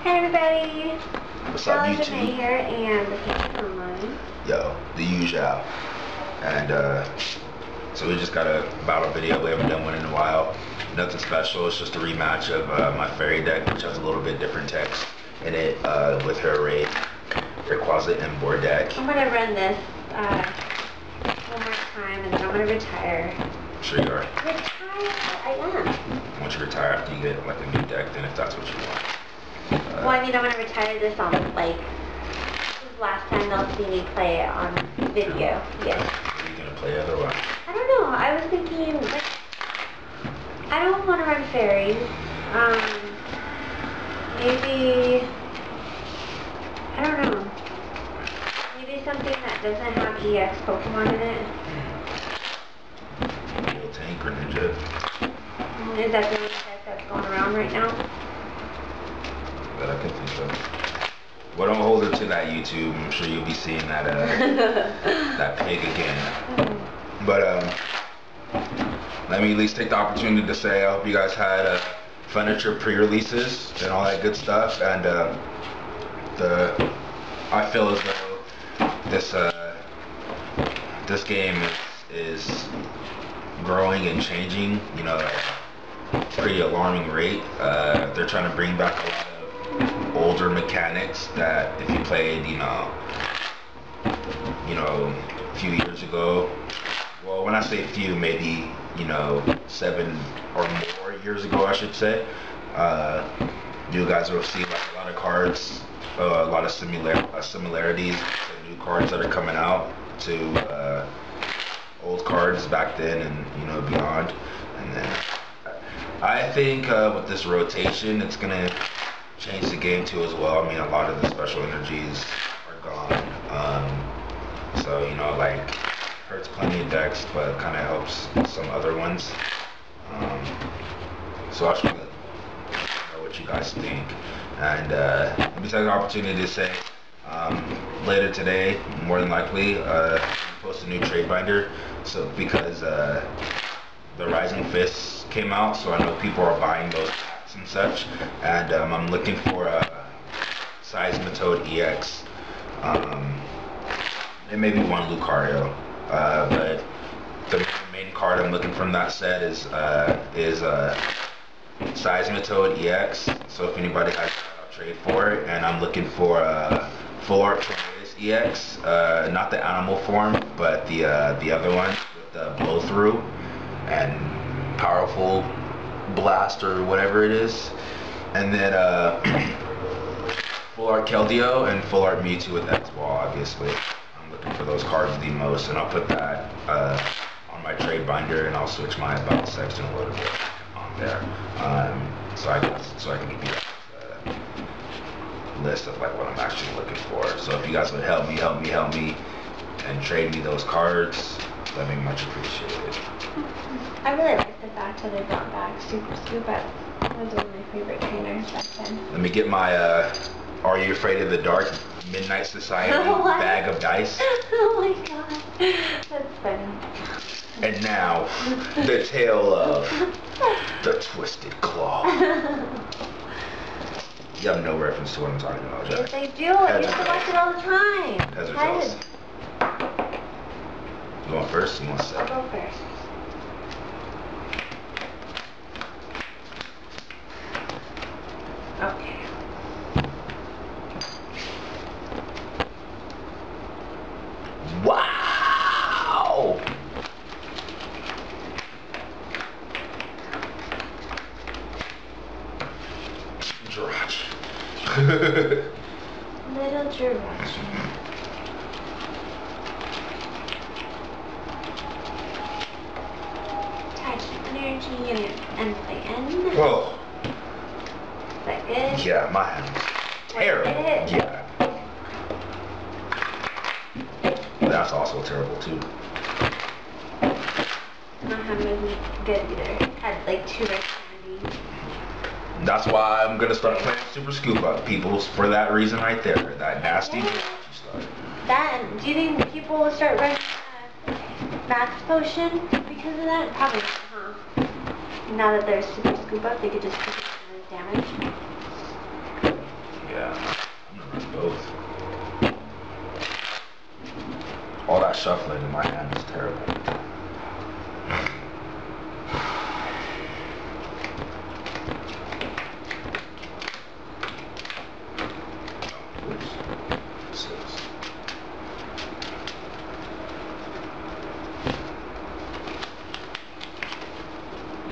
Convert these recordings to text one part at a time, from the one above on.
Hi everybody, What's up, YouTube? IntelligentMAY here, and the picture online. Yo, the usual. And so we just got a battle video. We haven't done one in a while. Nothing special. It's just a rematch of my fairy deck, which has a little bit different text in it with her Rayquaza inboard deck. I'm gonna run this one more time, and then I'm gonna retire. I'm sure you are. Retire? I am. Once you retire, after you get like a new deck, then if that's what you want. Well, I mean, I'm gonna retire this on like this is the last time they'll see me play it on video. Yes. Are you gonna play otherwise? I don't know. I was thinking like I don't want to run fairies. Maybe I don't know. Maybe something that doesn't have EX Pokemon in it. Little tank or ninja. Is that the only deck that's going around right now? But I can think so. Well, don't hold her to that, YouTube. I'm sure you'll be seeing that that pig again. But let me at least take the opportunity to say I hope you guys had fun at your pre-releases and all that good stuff. And I feel as though this game is growing and changing. You know, at a pretty alarming rate. They're trying to bring back a lot of older mechanics that if you played, you know, a few years ago. Well, when I say a few, maybe, 7 or more years ago, I should say. You guys will see like a lot of cards, a lot of similarities to new cards that are coming out to old cards back then and beyond. And then I think with this rotation, it's gonna change the game too as well. I mean, a lot of the special energies are gone. So like hurts plenty of decks, but kind of helps some other ones. So I just want to know what you guys think. And let me take the opportunity to say later today, more than likely, post a new trade binder. So because the Rising Fists came out, so I know people are buying those packs and such. And I'm looking for a Seismitoad EX. And maybe one Lucario. But the main card I'm looking from that set is Seismitoad EX. So if anybody has that, I'll trade for it. And I'm looking for Full Art Tornadus EX, not the animal form, but the other one with the blow through and powerful blast or whatever it is. And then Full Art Keldeo and Full Art Mewtwo with X-Ball, obviously. I'm looking for those cards the most, and I'll put that on my trade binder, and I'll switch my about section a little bit on there, so I can give you a list of like what I'm actually looking for. So if you guys would help me, and trade me those cards, that'd be much appreciated. I really like the fact that they brought back Super Scoop. That was one of my favorite trainers back then. Let me get my Are You Afraid of the Dark Midnight Society bag of dice. Oh my god, that's funny. And now, the tale of the Twisted Claw. You have no reference to what I'm talking about, Jack. Yes, I do. I used to watch it all the time. Heads or tails? You want first? You want second? I'll go first. Okay. Wow! Jirachi. Little Jirachi. Attach energy unit and play in. Whoa. Is that good? Yeah, my hand's terrible. Yeah. That's also terrible too. My hand wasn't good either. Had like 2 red candies. That's why I'm gonna start playing Super Scoop Up, people, for that reason right there. That nasty That, do you think people will start running Max Potion because of that? Probably not, huh? Now that there's Super Scoop Up, they could just put damage. shuffling in my hand is terrible.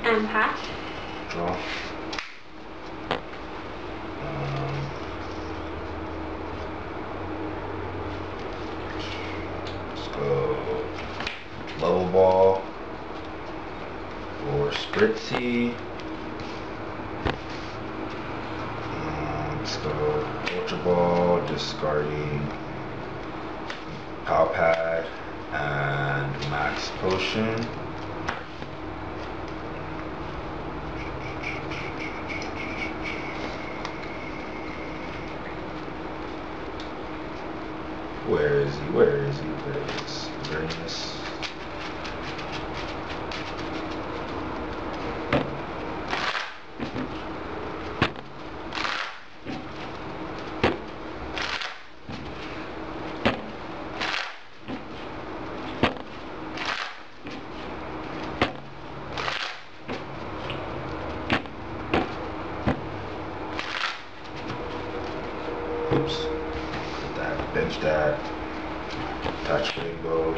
And pass. Draw. Let's go level ball or spritzy. Let's go ultra ball, discarding power pad and max potion. Where is he? Where is he? Where is Uranus? Oops. Put that, bench that, touch Rainbow.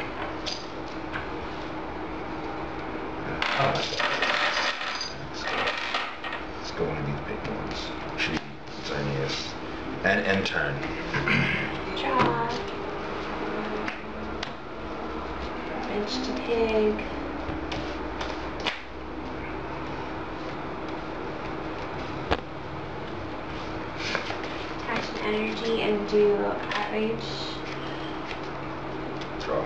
I like that. Let's go one of these big ones. Tree, tiniest. And end turn. Draw. Bench to pig. Energy and do outrage. Draw.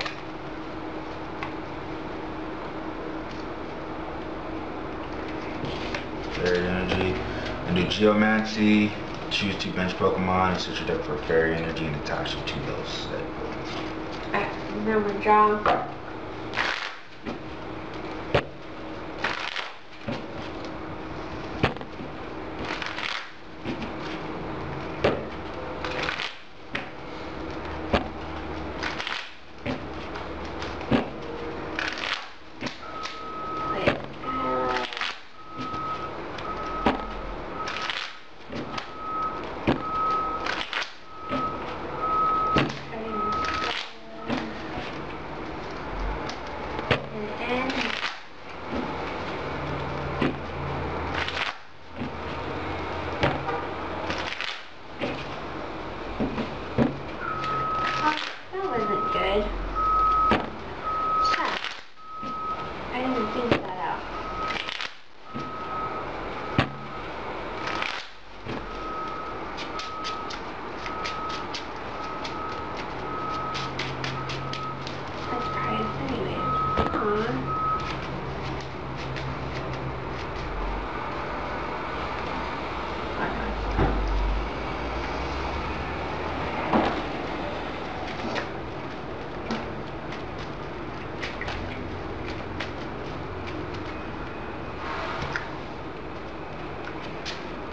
Fairy energy. And do Geomancy. Choose 2 bench Pokemon, search your deck for fairy energy and attach it to those set Pokemon. Alright, now I'm gonna draw.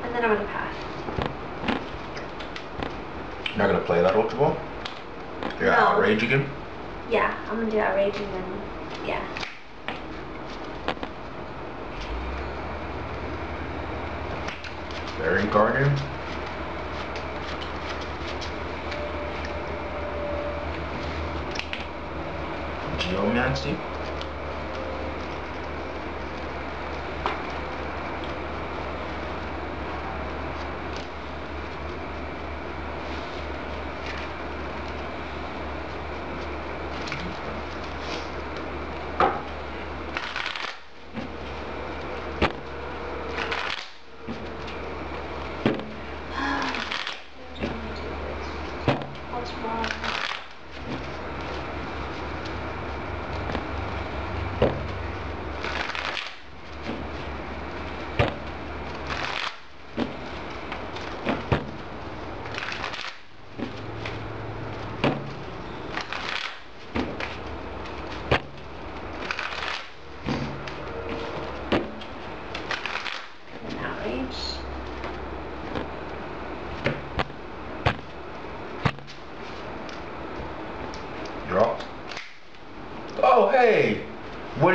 And then I'm gonna pass. You're not gonna play that Ultra Ball? You're No. outrage again? Yeah, I'm gonna do outrage and then, yeah. Bearing Guardian? Geomancy? Draw.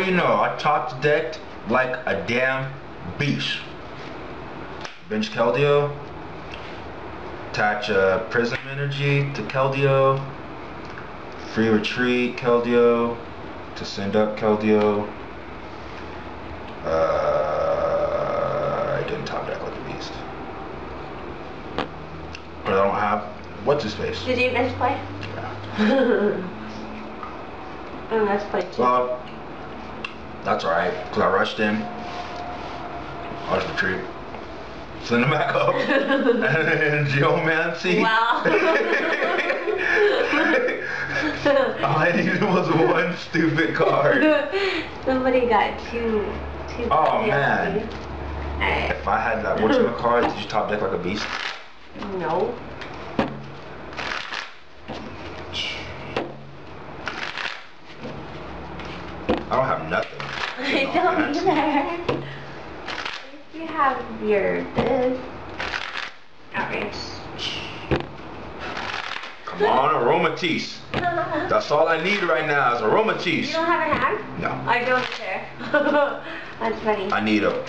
already know. I top decked like a damn beast. Bench Keldeo. Attach Prism Energy to Keldeo. Free Retreat Keldeo. To send up Keldeo. I didn't top deck like a beast. But I don't have. What's his face? Did you bench play? Yeah. Oh, that's play too. Well, that's alright, because I rushed in. I'll just retreat. Send him back up. And Geomancy. Wow. All I needed was one stupid card. Somebody got two. Oh man. Alright. If I had that whatchamacallit card, did you top deck like a beast? No. I don't have nothing. I don't either. You have your this. Outrage. Come on, Aromatisse. That's all I need right now is Aromatisse. You don't have a hand? No. I don't care. That's funny. I need a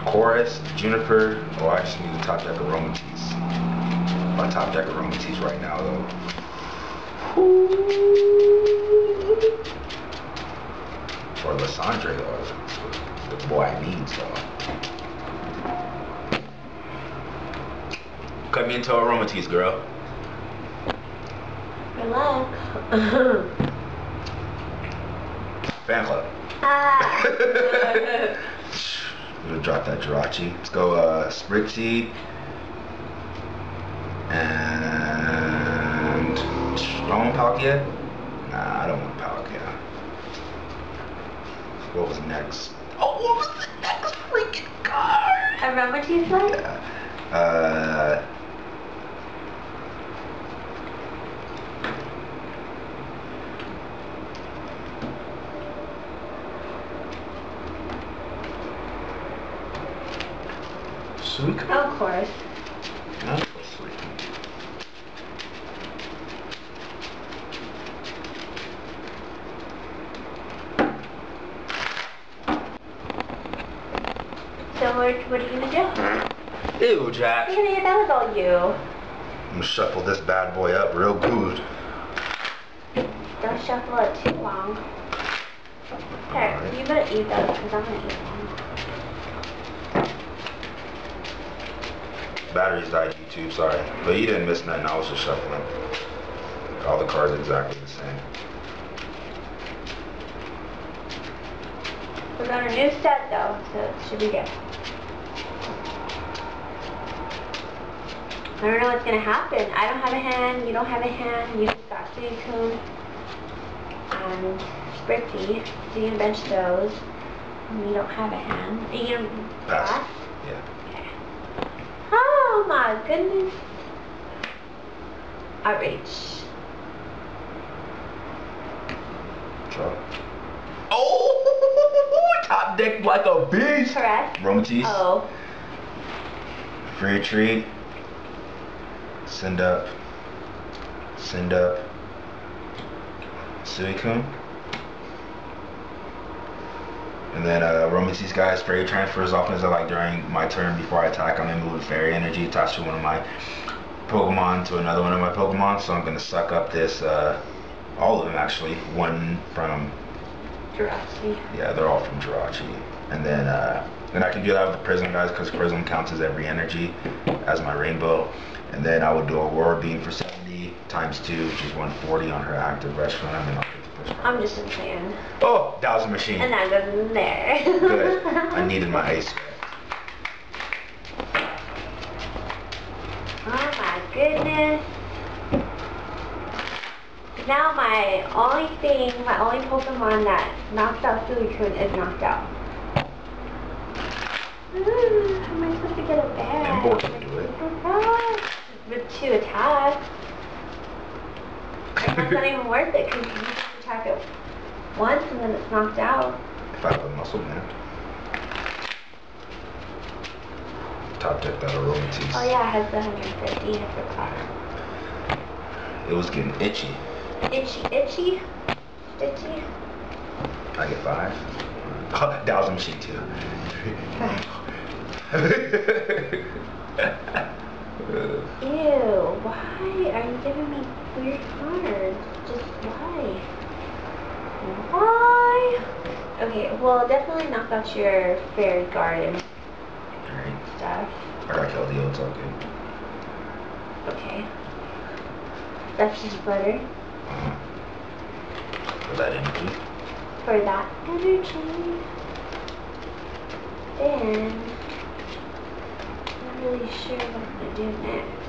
chorus, Juniper. Oh, I just need to top deck Aromatisse. I top deck Aromatisse right now though. Or Lysandre though. The boy I need though. Cut me into Aromatisse, girl. Good luck. Fan club. Ah. We'll drop that Jirachi. Let's go Sprixie. And do I want Palkia? Nah, I don't want Palkia. What was next? Oh, what was the next freaking card? Aromatisse one? Yeah. Suicune? Of course. No, Suicune. So what are you gonna do? Ew, Jack. You're gonna get that with all you. I'm gonna shuffle this bad boy up real good. Don't shuffle it too long. Here, Alright. you better eat those because I'm gonna eat one. Batteries died, YouTube, sorry. But you didn't miss nothing, I was just shuffling. All the cards are exactly the same. We got a new set though, so it should be good. I don't know what's gonna happen. I don't have a hand, you don't have a hand, you just got Suicune and Sprixie, so you can bench those. And you don't have a hand. Are you gonna Pass. pass? Yeah. Okay. Oh my goodness. Outrage. Draw. Oh! Top deck like a beast! Correct. Aromatisse. Oh. Free retreat. Send up. Send up. Suicune. And then Aromatisse guys, fairy transfers often as I like during my turn before I attack. I'm gonna move fairy energy attached to one of my Pokemon to another one of my Pokemon. So I'm gonna suck up this all of them actually. One from Jirachi. yeah, they're all from Jirachi. And then I can do that with the Prism guys because Prism counts as every energy as my rainbow. And then I would do Aurora Beam for 70 times 2, which is 140 on her active restaurant. And then I'll get the push. I'm just insane. Oh, that was a machine. And that goes in there. Good. I needed my ace. Oh my goodness. Now my only Pokemon that knocked out Suicune is knocked out. How am I supposed to get it back? Emboar can do it. With 2 attacks. That's not even worth it because you just attack it once and then it's knocked out. If I have a muscle band. Top deck that Aromatisse. Oh yeah, it has the 150, I forgot. It was getting itchy. Itchy, itchy? Stitchy? I get 5. Oh, that was a machine too. 5. Ew, why are you giving me weird cards? Just why? Why? Okay, well, definitely knock out your fairy garden stuff. I got Keldeo, it's all good. Okay. That's just butter. For that energy. For that energy. Then, I'm not really sure what I'm going to do next.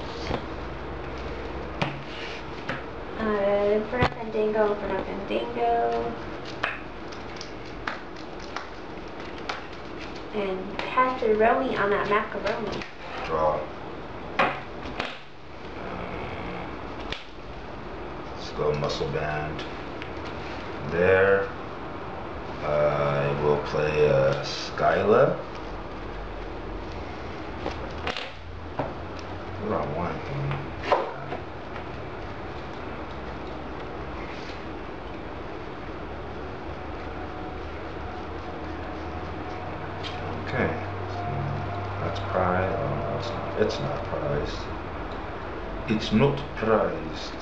Inferno Fandango, Inferno Fandango. And pepperoni on that macaroni. Draw. Let's go muscle band. There. I will play Skyla. What I want. Okay. That's prize. Oh, no, it's not. It's not prized. It's not prized.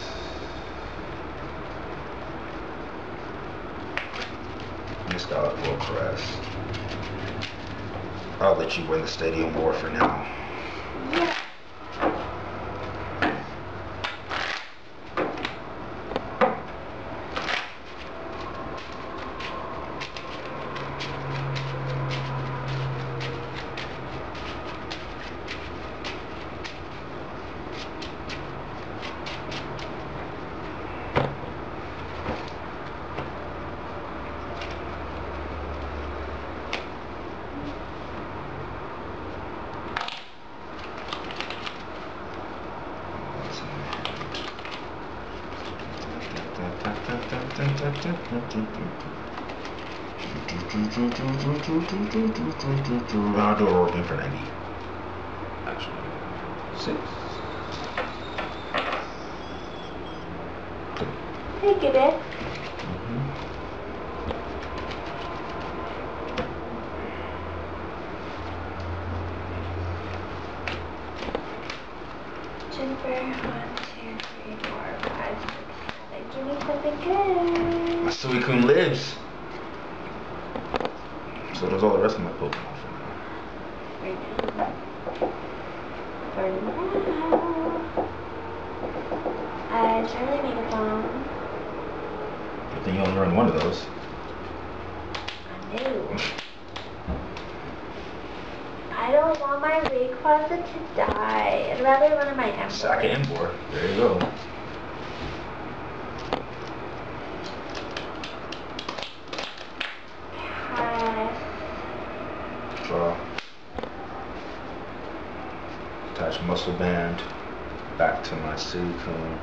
Missed out for crest. I'll let you win the stadium war for now. Yeah. I'll do a roll game for 90. Actually, 6. Thank you, babe. Jennifer, 1, 2, 3, 4, 5, 6, 7. Give me something good. My Suicune lives. So does all the rest of my Pokemon for now. Right now. For now. Charlie Megaphone. Good thing you only run one of those. I know. I don't want my Rayquaza to die. I'd rather one of my Emboar. Sack of Emboar. There you go. Draw. Attach muscle band back to my Suicune.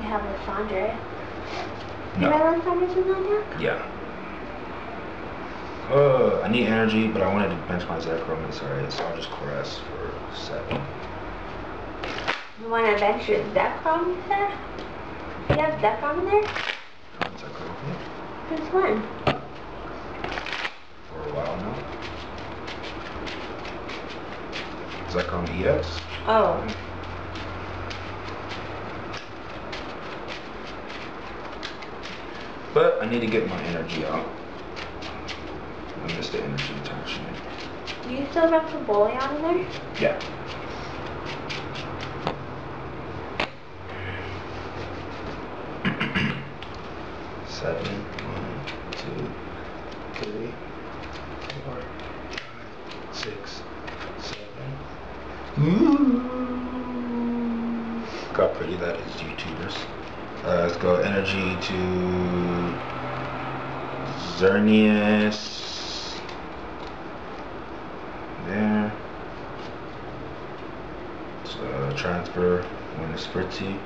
You have Lysandre. No. You have Lysandre in that deck? Yeah. I need energy, but I wanted to bench my Zekrom. It's alright, so I'll just caress for 7. You want to bench your Zekrom, you said? You have Zekrom in there? Zekrom, yeah. Since when? For a while now. Zekrom EX. Oh. But I need to get my energy out. I missed the energy attachment. Do you still have some Bullion in there? Yeah. Seven, 1, 2, 3, 4, 5, 6, 7. Ooh. Look how pretty that is, YouTubers. Let's go energy to Xerneas. There. So transfer one to Spritzy,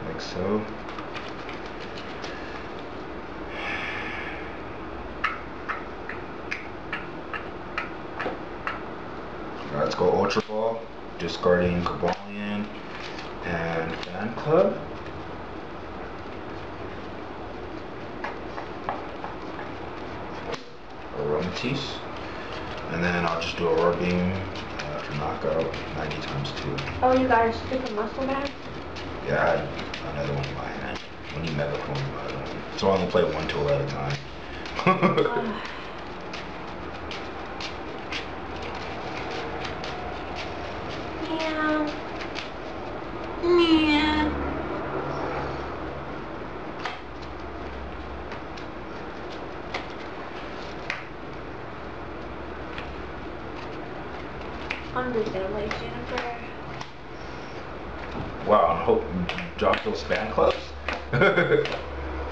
like so. Let's go Ultra Ball, discarding Kabalion and Fan Club. Matisse. And then I'll just do a roar beam for knockout, 90 times 2. Oh, you got a stupid muscle bag? Yeah, I had another one behind it. When you mega clone another one. So I only play one tool at a time. Yeah. Yeah. I'm just gonna play Jennifer. Wow, I hope you dropped those fan clubs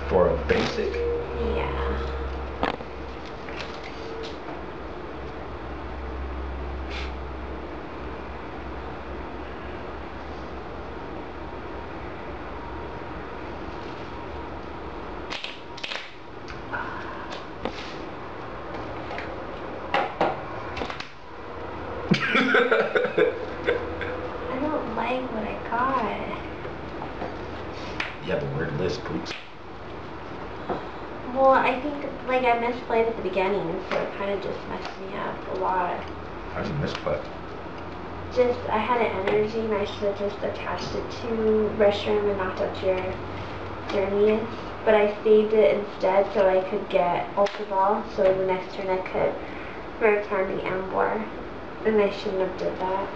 for a basic. Yeah. I don't like what I got. You have a weird list, Poops. Well, I think like I misplayed at the beginning, so it kind of just messed me up a lot. How'd you misplay? Just, I had an energy and I should have just attached it to restroom and knocked out your Xerneas. But I saved it instead so I could get Ultra Ball, so the next turn I could Rare Candy Ambor. And I shouldn't have did that.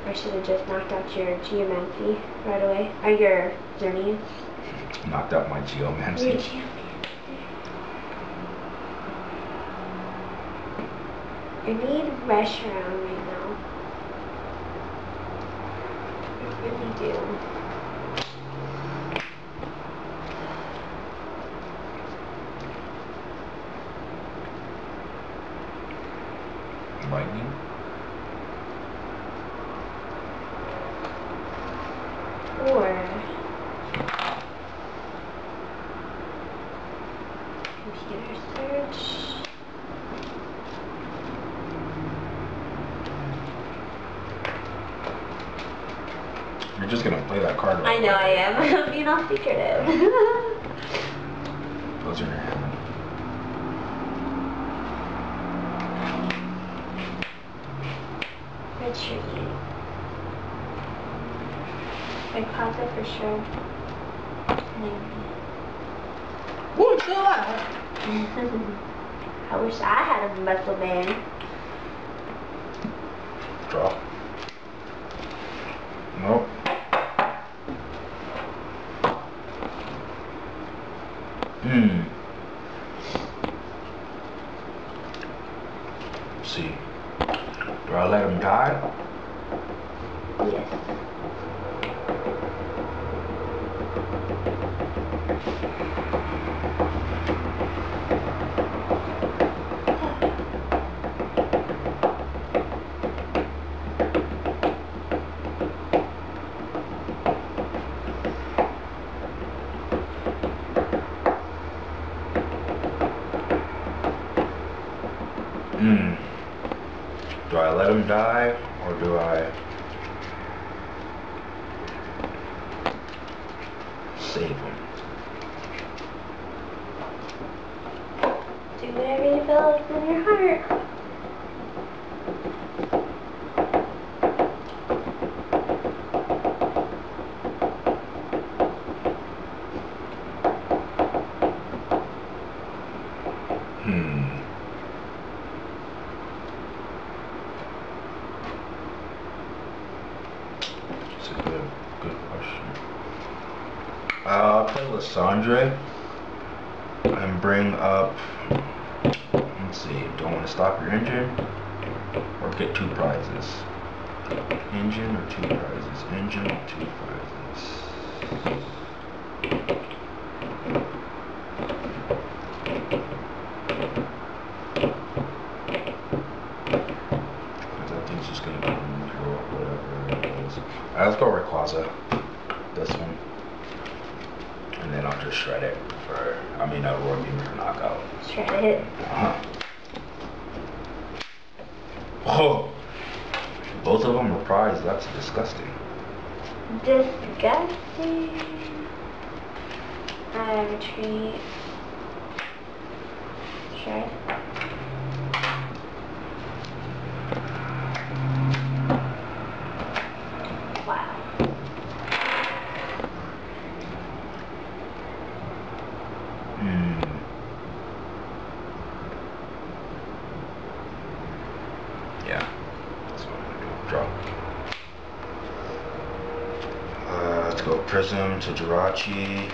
I should have just knocked out your Geomancy right away. Or your Xerneas. Knocked out my Geomancy. Your Geomancy. I need restroom right now. I really do. Lightning. Or computer search. You're just gonna play that card right I know away. I am. I'm being all secretive. Those are your hand. Retreat. My closet for sure. Maybe. What's that? I wish I had a muscle band. Draw. Nope. Let's see. Do I let him die? Yes. Do I let him die, or do I save him? Do whatever you feel like in your heart. It's a good question. I'll play Lysandre and bring up, let's see, do I want to stop your engine or get 2 prizes? Engine or 2 prizes? Engine or 2 prizes? That thing's just going to be neutral, whatever it is. Alright, let's go Rayquaza. This one. And then I'll just shred it for, I mean, a roar beam for knockout. Shred it. Oh! Both of them were prized. That's disgusting. Disgusting. I retreat. Shred. Yeah, that's what I'm gonna do. Draw. Let's go Prism to Jirachi.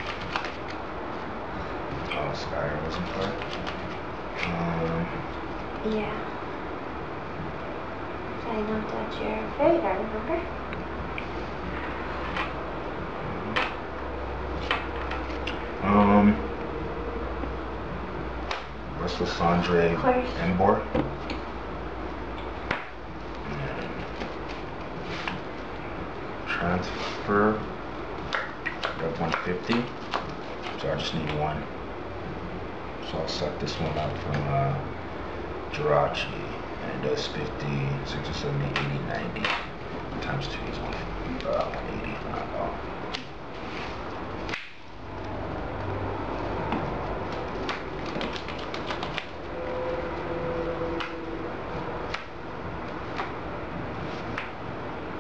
Oh, Sky wasn't part. Yeah. So I knocked out your fairy card, remember? Restless Andre Embor. Transfer. Got 150. So I just need one. So I'll suck this one up from Jirachi. And it does 50, 60, 70, 80, 90. Times 2 is 180.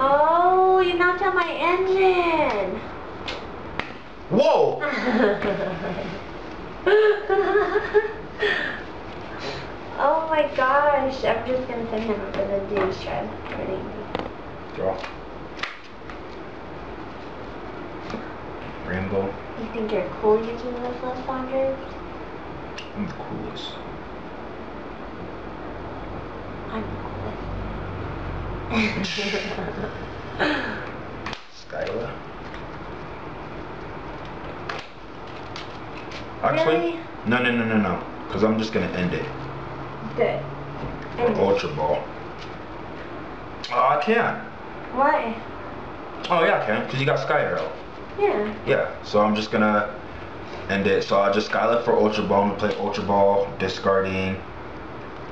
Oh, you knocked out my engine! Whoa! Oh my gosh, I'm just gonna send him up and then do his shred. Pretty easy. Draw. Rainbow. You think you're cool using those left Saunders? I'm the coolest. I'm the coolest. Skyla. Actually, Really? no. Because I'm just gonna end it. Good. Or Ultra Ball. Oh, I can't. Why? Oh yeah, I can. Because you got Sky Arrow. Yeah. Yeah. So I'm just gonna end it. So I'll just Skylift for Ultra Ball. I'm gonna play Ultra Ball, discarding.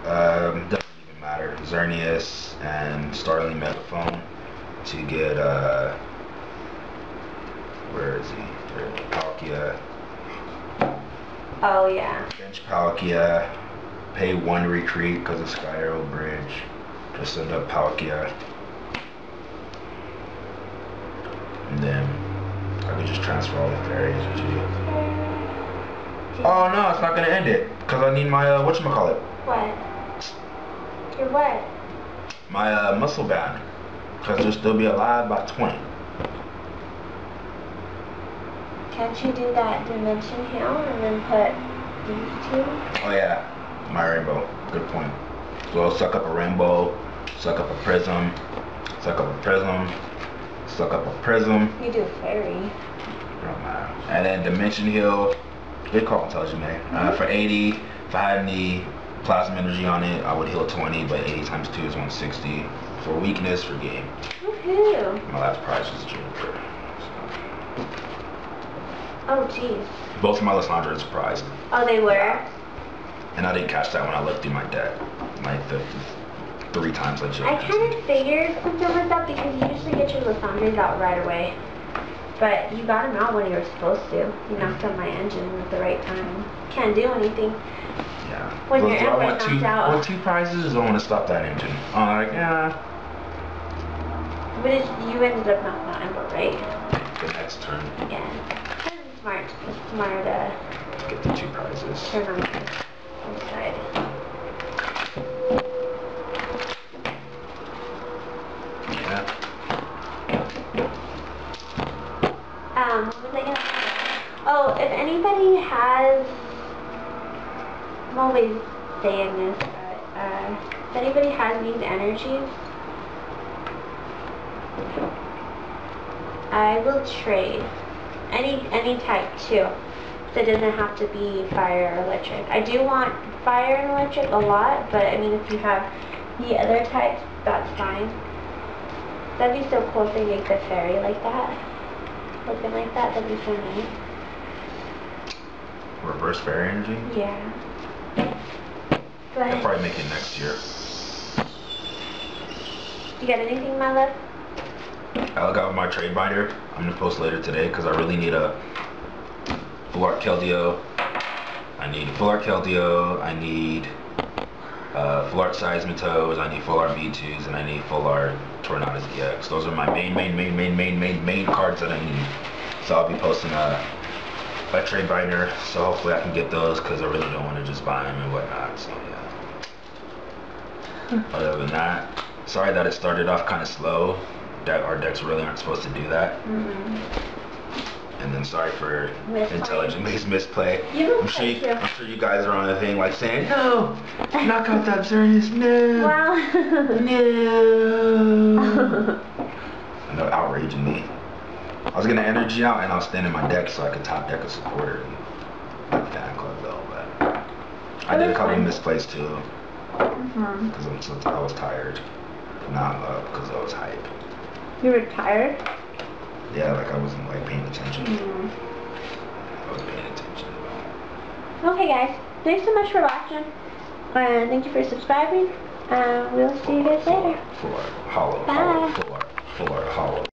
Doesn't even matter. Xerneas and Starling Megaphone to get where is he? Palkia. Oh yeah. Bench Palkia. Pay 1 retreat because of Sky Arrow Bridge. Just send up Palkia. And then I could just transfer all the fairies to you. Oh no, it's not gonna end it. Because I need my whatchamacallit. What? Your what? My muscle band. Because they'll be alive by 20. Can't you do that dimension heal and then put these two? Oh yeah, my rainbow. Good point. So I'll suck up a rainbow, suck up a prism, suck up a prism, suck up a prism. You do fairy. Don't matter. And then dimension heal. They call IntelligentMAY. For 80, if I had any plasma energy on it, I would heal 20, but 80 times 2 is 160. For weakness, for game. Woohoo! My last prize was Juniper. Oh jeez. Both of my Lissandras are prized. Oh, they were? And I didn't catch that when I looked through my deck. Like the 3 times I I kind of figured something was up because you usually get your Lissandras out right away. But you got them out when you were supposed to. You knocked out my engine at the right time. Can't do anything. Yeah. When Well, your do I Emperor want knocked out. want 2 prizes or I want to stop that engine? I'm like, yeah. But you ended up knocking out Emperor, right? The next turn. Yeah. That's smart. It's smart to Get the 2 prizes. turn on the side. Yeah. What was I gonna say? Oh, if anybody has, I'm always saying this, but if anybody has these energies, I will trade any type too. So it doesn't have to be fire or electric. I do want fire and electric a lot, but I mean if you have the other types, that's fine. That'd be so cool if they make the fairy like that. Looking like that, that'd be so nice. Reverse fairy energy? Yeah. Go I'll ahead. probably make it next year. You got anything, my love? I got my trade binder. I'm gonna post later today because I really need a full art Keldeo. I need full art Keldeo. I need full art Seismitoes. I need full art V2s, and I need full art Tornadus EX. Those are my main cards that I need. So I'll be posting a trade binder. So hopefully I can get those because I really don't want to just buy them and whatnot. So yeah. Other than that, sorry that it started off kind of slow. Our decks really aren't supposed to do that. And then sorry for IntelligentMAY's misplay. I'm sure you guys are on the thing like saying, no, knock out that Xerneas, no, wow. no. And they're outraging me. I was gonna energy out and I was standing my deck so I could top deck a supporter and like fan club though, but I did a couple of misplays too. Because I was tired. Not in love because I was hype. You were tired? Yeah, like I wasn't like paying attention. I wasn't paying attention. Okay guys, thanks so much for watching. And thank you for subscribing. And we'll see you guys later. Full art, hollow, Bye. full art, hollow.